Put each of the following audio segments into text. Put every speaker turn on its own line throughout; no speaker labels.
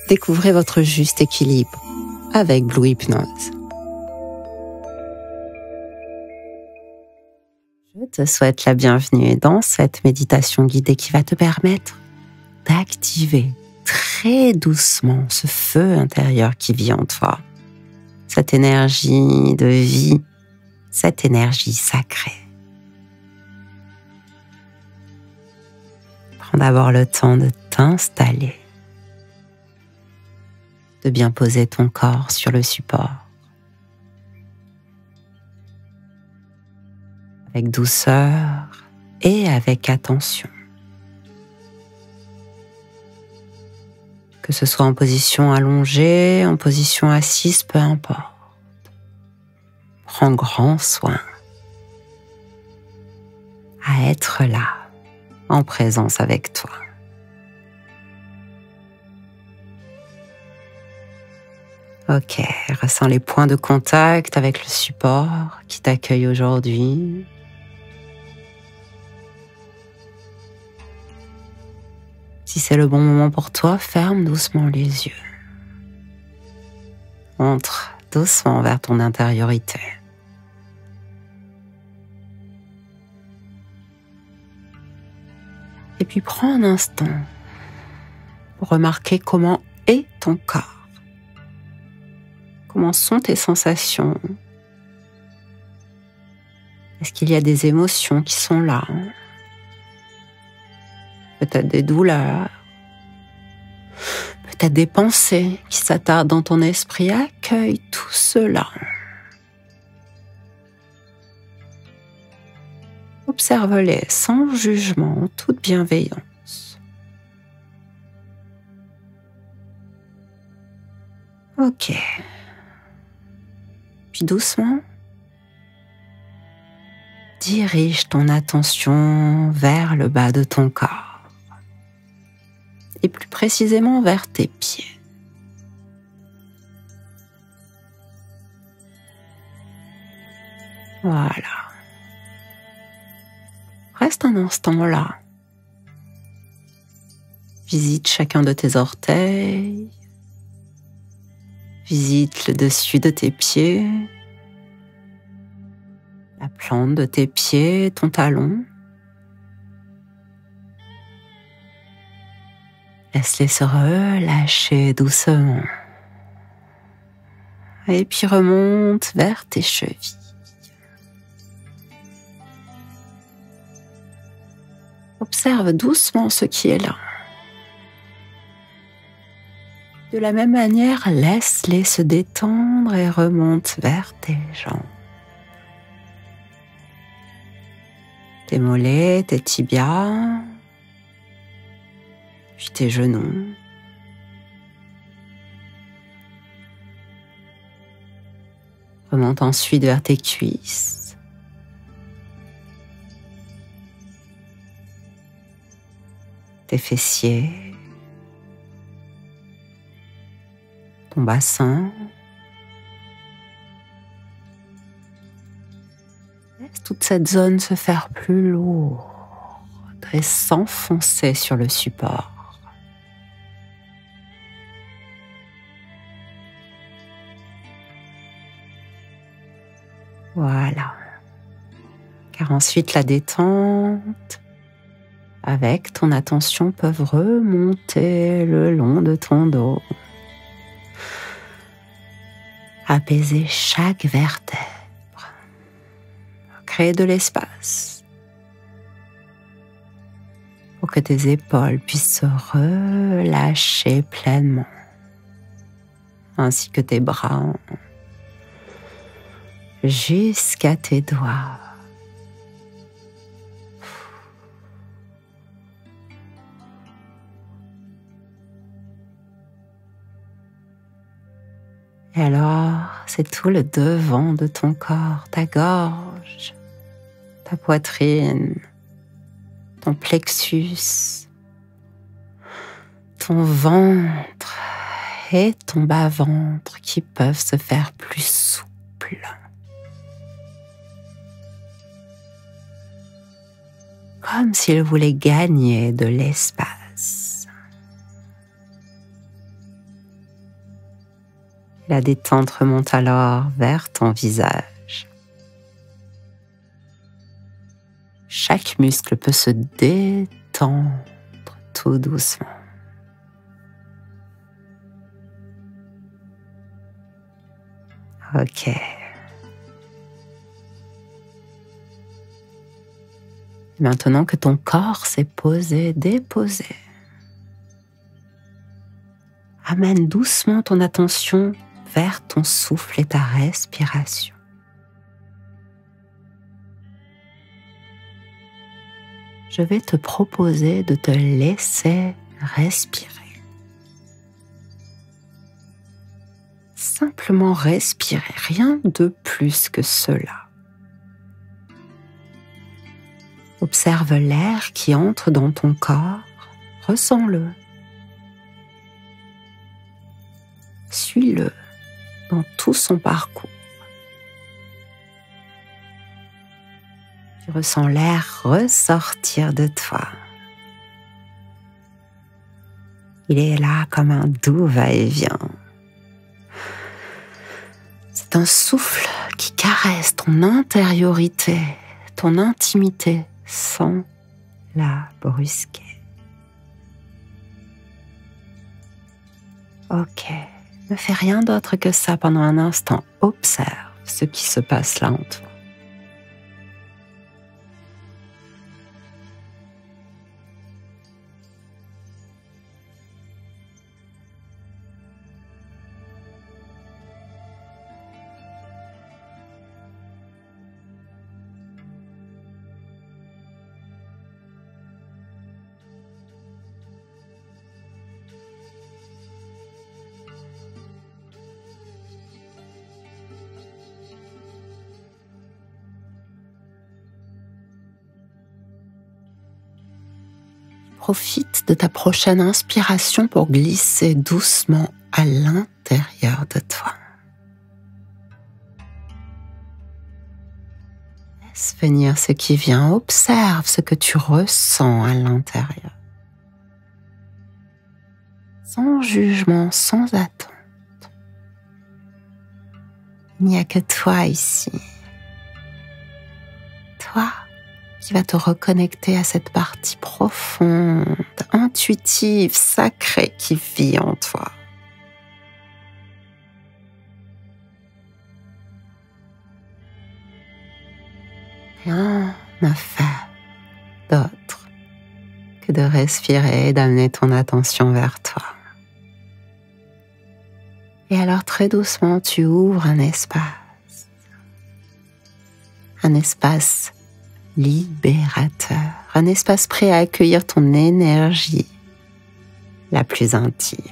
Découvrez votre juste équilibre avec Blue Hypnose. Je te souhaite la bienvenue dans cette méditation guidée qui va te permettre d'activer très doucement ce feu intérieur qui vit en toi, cette énergie de vie, cette énergie sacrée. Prends d'abord le temps de t'installer, de bien poser ton corps sur le support. Avec douceur et avec attention. Que ce soit en position allongée, en position assise, peu importe. Prends grand soin à être là, en présence avec toi. Ok, ressens les points de contact avec le support qui t'accueille aujourd'hui. Si c'est le bon moment pour toi, ferme doucement les yeux. Entre doucement vers ton intériorité. Et puis prends un instant pour remarquer comment est ton corps. Comment sont tes sensations? Est-ce qu'il y a des émotions qui sont là? Peut-être des douleurs, peut-être des pensées qui s'attardent dans ton esprit. Accueille tout cela. Observe-les sans jugement, en toute bienveillance. Ok. Puis doucement, dirige ton attention vers le bas de ton corps. Et plus précisément vers tes pieds. Voilà. Reste un instant là. Visite chacun de tes orteils. Visite le dessus de tes pieds. La plante de tes pieds, ton talon. Laisse-les se relâcher doucement. Et puis remonte vers tes chevilles. Observe doucement ce qui est là. De la même manière, laisse-les se détendre et remonte vers tes jambes. Tes mollets, tes tibias, puis tes genoux. Remonte ensuite vers tes cuisses. Tes fessiers. Ton bassin. Laisse toute cette zone se faire plus lourde et s'enfoncer sur le support. Voilà. Car ensuite la détente avec ton attention peuvent remonter le long de ton dos. Apaiser chaque vertèbre. Créer de l'espace pour que tes épaules puissent se relâcher pleinement, ainsi que tes bras jusqu'à tes doigts. Et alors, c'est tout le devant de ton corps, ta gorge, ta poitrine, ton plexus, ton ventre et ton bas-ventre qui peuvent se faire plus souples. Comme s'ils voulaient gagner de l'espace. La détente remonte alors vers ton visage. Chaque muscle peut se détendre tout doucement. Ok. Maintenant que ton corps s'est posé, déposé, amène doucement ton attention vers ton souffle et ta respiration. Je vais te proposer de te laisser respirer. Simplement respirer, rien de plus que cela. Observe l'air qui entre dans ton corps, ressens-le. Suis-le dans tout son parcours. Tu ressens l'air ressortir de toi. Il est là comme un doux va-et-vient. C'est un souffle qui caresse ton intériorité, ton intimité, sans la brusquer. Ok, ne fais rien d'autre que ça pendant un instant. Observe ce qui se passe là en toi. Profite de ta prochaine inspiration pour glisser doucement à l'intérieur de toi. Laisse venir ce qui vient, observe ce que tu ressens à l'intérieur. Sans jugement, sans attente. Il n'y a que toi ici. Toi qui va te reconnecter à cette partie profonde, intuitive, sacrée qui vit en toi. Rien à faire d'autre que de respirer et d'amener ton attention vers toi. Et alors très doucement, tu ouvres un espace libérateur, un espace prêt à accueillir ton énergie la plus intime.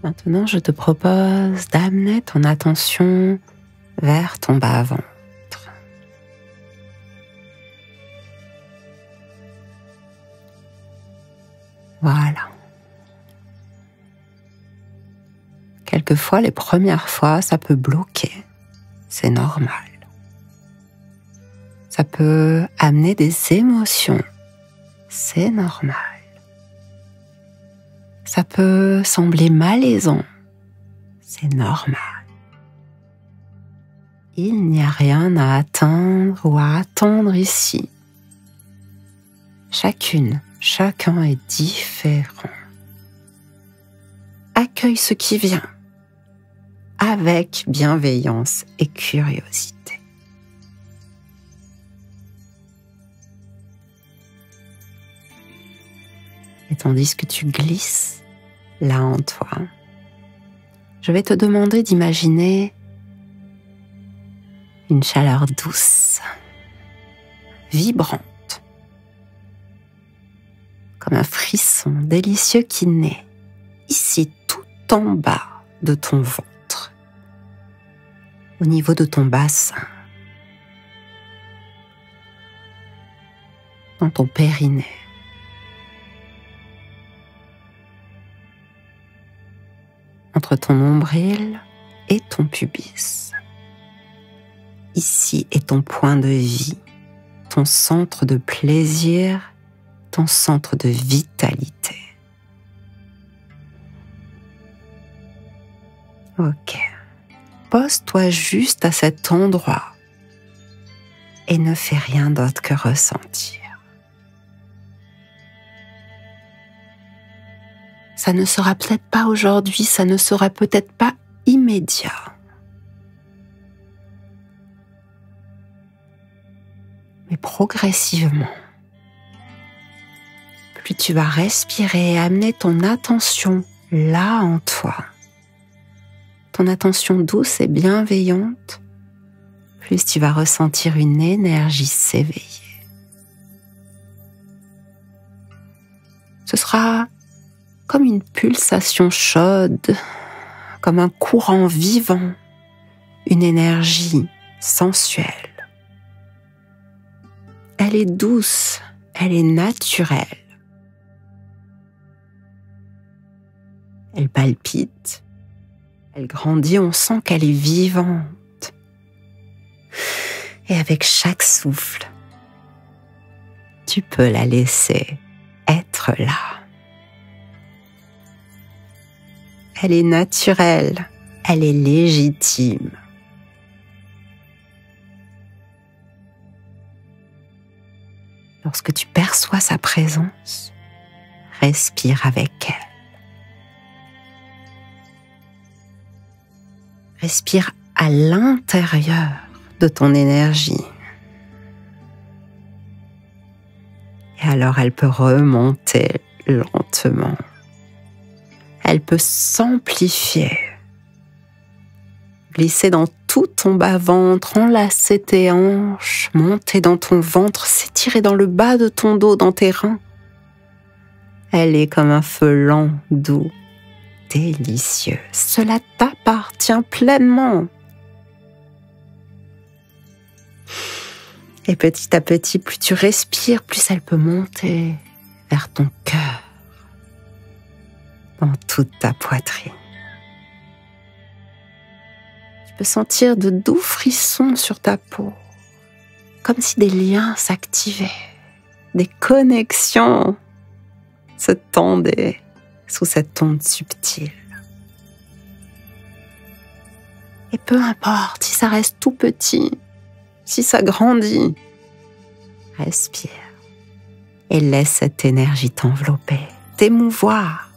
Maintenant, je te propose d'amener ton attention vers ton bas-ventre. Voilà. Quelquefois, les premières fois, ça peut bloquer. C'est normal. Ça peut amener des émotions. C'est normal. Ça peut sembler malaisant. C'est normal. Il n'y a rien à atteindre ou à attendre ici. Chacun est différent. Accueille ce qui vient avec bienveillance et curiosité. Et tandis que tu glisses là en toi, je vais te demander d'imaginer une chaleur douce, vibrante, comme un frisson délicieux qui naît ici tout en bas de ton ventre, au niveau de ton bassin, dans ton périnée. Entre ton nombril et ton pubis. ici est ton point de vie, ton centre de plaisir, ton centre de vitalité. Ok. Pose-toi juste à cet endroit et ne fais rien d'autre que ressentir. Ça ne sera peut-être pas aujourd'hui, ça ne sera peut-être pas immédiat. Mais progressivement, plus tu vas respirer et amener ton attention là en toi, ton attention douce et bienveillante, plus tu vas ressentir une énergie s'éveiller. Ce sera comme une pulsation chaude, comme un courant vivant, une énergie sensuelle. Elle est douce, elle est naturelle. Elle palpite, elle grandit, on sent qu'elle est vivante. Et avec chaque souffle, tu peux la laisser être là. Elle est naturelle, elle est légitime. Lorsque tu perçois sa présence, respire avec elle. Respire à l'intérieur de ton énergie. Et alors elle peut remonter lentement. Elle peut s'amplifier, glisser dans tout ton bas-ventre, enlacer tes hanches, monter dans ton ventre, s'étirer dans le bas de ton dos, dans tes reins. Elle est comme un feu lent, doux, délicieux. Cela t'appartient pleinement. Et petit à petit, plus tu respires, plus elle peut monter vers ton cœur, dans toute ta poitrine. Tu peux sentir de doux frissons sur ta peau, comme si des liens s'activaient, des connexions se tendaient sous cette onde subtile. Et peu importe si ça reste tout petit, si ça grandit, respire et laisse cette énergie t'envelopper, t'émouvoir.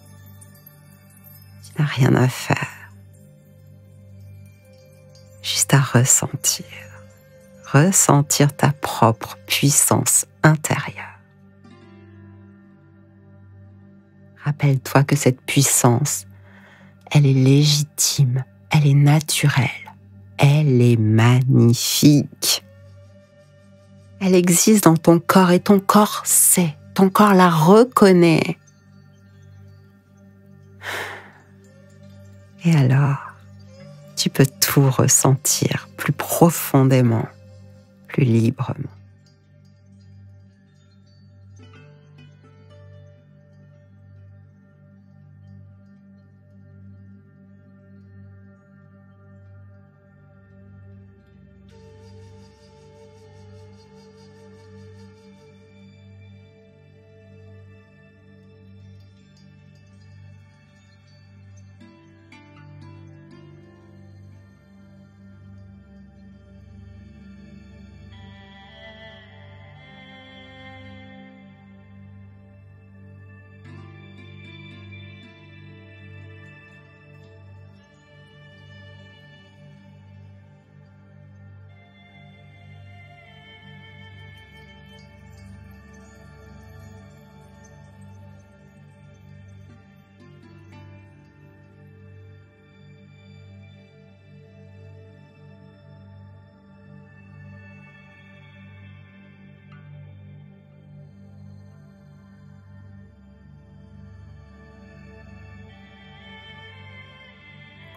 Tu n'as rien à faire, juste à ressentir ta propre puissance intérieure. Rappelle-toi que cette puissance, elle est légitime, elle est naturelle, elle est magnifique. Elle existe dans ton corps et ton corps sait, ton corps la reconnaît. Et alors, tu peux tout ressentir plus profondément, plus librement.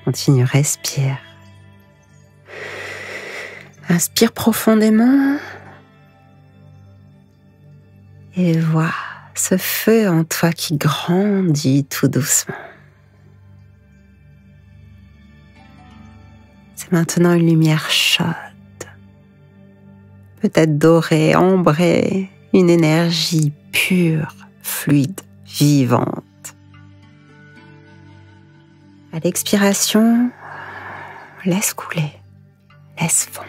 Continue, respire. Inspire profondément et vois ce feu en toi qui grandit tout doucement. C'est maintenant une lumière chaude, peut-être dorée, ambrée, une énergie pure, fluide, vivante. À l'expiration, laisse couler, laisse fondre.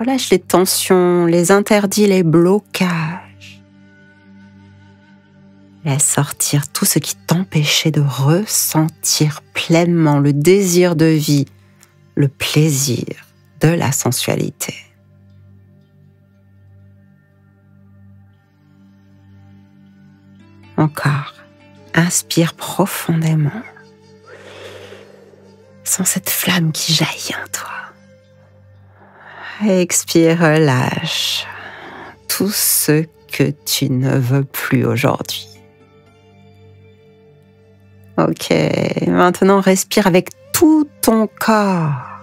Relâche les tensions, les interdits, les blocages. Laisse sortir tout ce qui t'empêchait de ressentir pleinement le désir de vie, le plaisir de la sensualité. Encore, inspire profondément. Sens cette flamme qui jaillit en toi. Expire, relâche tout ce que tu ne veux plus aujourd'hui. Ok, maintenant respire avec tout ton corps,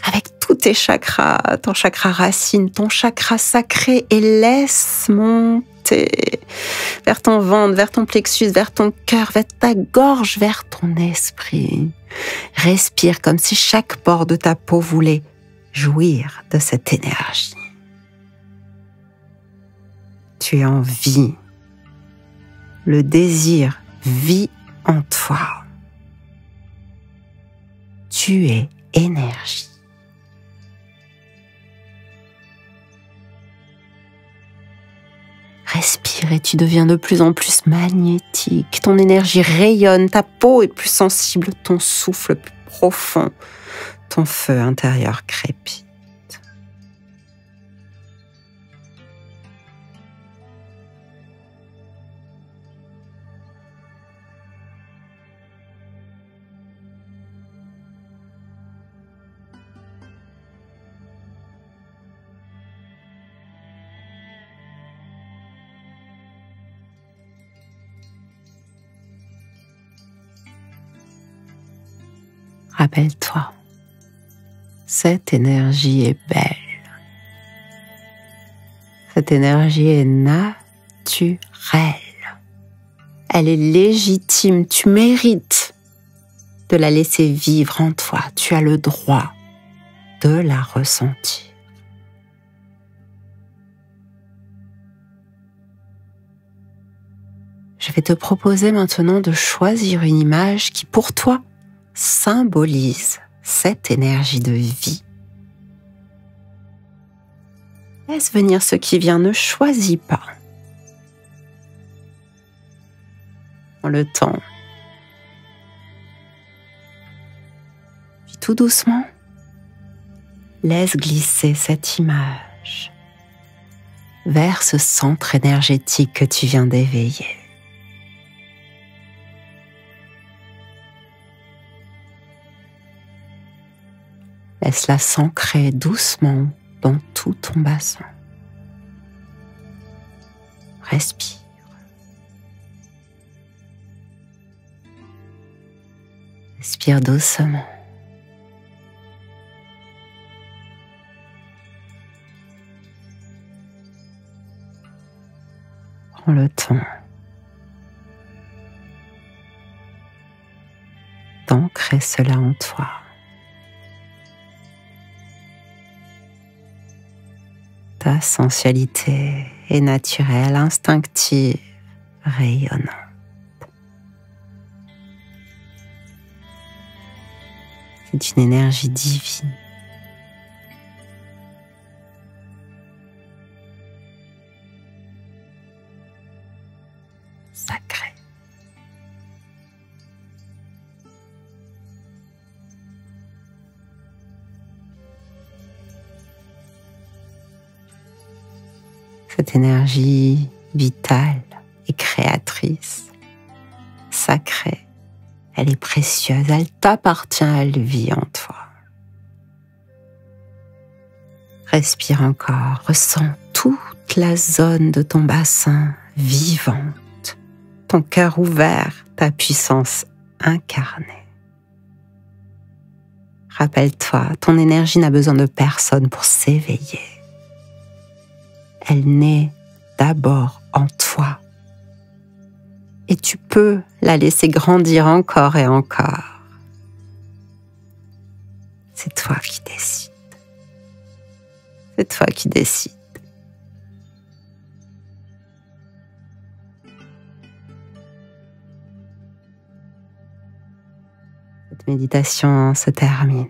avec tous tes chakras, ton chakra racine, ton chakra sacré, et laisse monter vers ton ventre, vers ton plexus, vers ton cœur, vers ta gorge, vers ton esprit. Respire comme si chaque pore de ta peau voulait jouir de cette énergie. Tu es en vie. Le désir vit en toi. Tu es énergie. Respire et tu deviens de plus en plus magnétique. Ton énergie rayonne, ta peau est plus sensible, ton souffle plus profond, ton feu intérieur crépite. Rappelle-toi, cette énergie est belle. Cette énergie est naturelle. Elle est légitime. Tu mérites de la laisser vivre en toi. Tu as le droit de la ressentir. Je vais te proposer maintenant de choisir une image qui, pour toi, symbolise cette énergie de vie. Laisse venir ce qui vient, ne choisis pas. Prends le temps. Puis tout doucement, laisse glisser cette image vers ce centre énergétique que tu viens d'éveiller. Laisse-la s'ancrer doucement dans tout ton bassin. Respire. Respire doucement. Prends le temps d'ancrer cela en toi. Ta sensualité est naturelle, instinctive, rayonnante. C'est une énergie divine. Sacrée. Cette énergie vitale et créatrice, sacrée, elle est précieuse, elle t'appartient, elle vit en toi. Respire encore, ressens toute la zone de ton bassin vivante, ton cœur ouvert, ta puissance incarnée. Rappelle-toi, ton énergie n'a besoin de personne pour s'éveiller. Elle naît d'abord en toi. Et tu peux la laisser grandir encore et encore. C'est toi qui décides. C'est toi qui décides. Cette méditation se termine.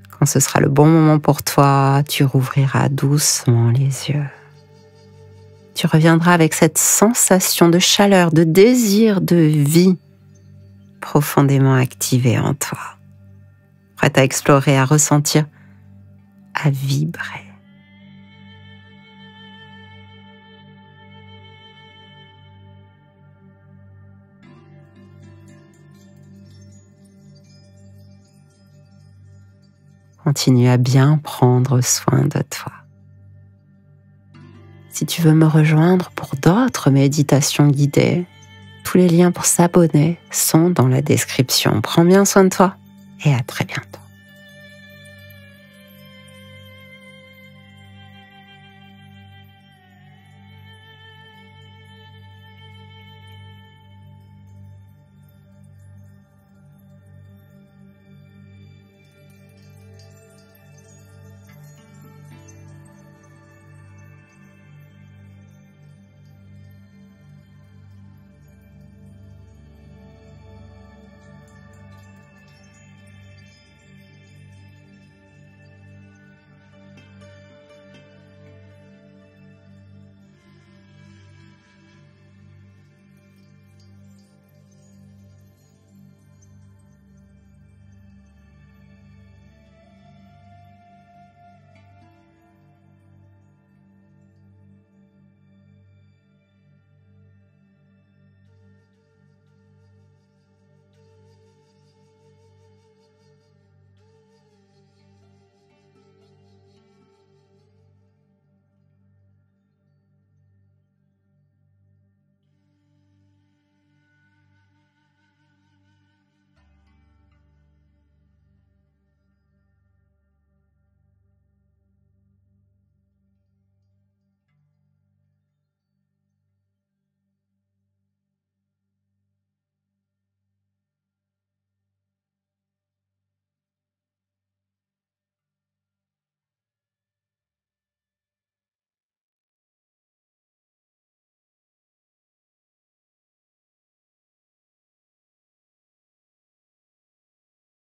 Quand ce sera le bon moment pour toi, tu rouvriras doucement les yeux. Tu reviendras avec cette sensation de chaleur, de désir, de vie profondément activée en toi. Prête à explorer, à ressentir, à vibrer. Continue à bien prendre soin de toi. Si tu veux me rejoindre pour d'autres méditations guidées, tous les liens pour s'abonner sont dans la description. Prends bien soin de toi et à très bientôt.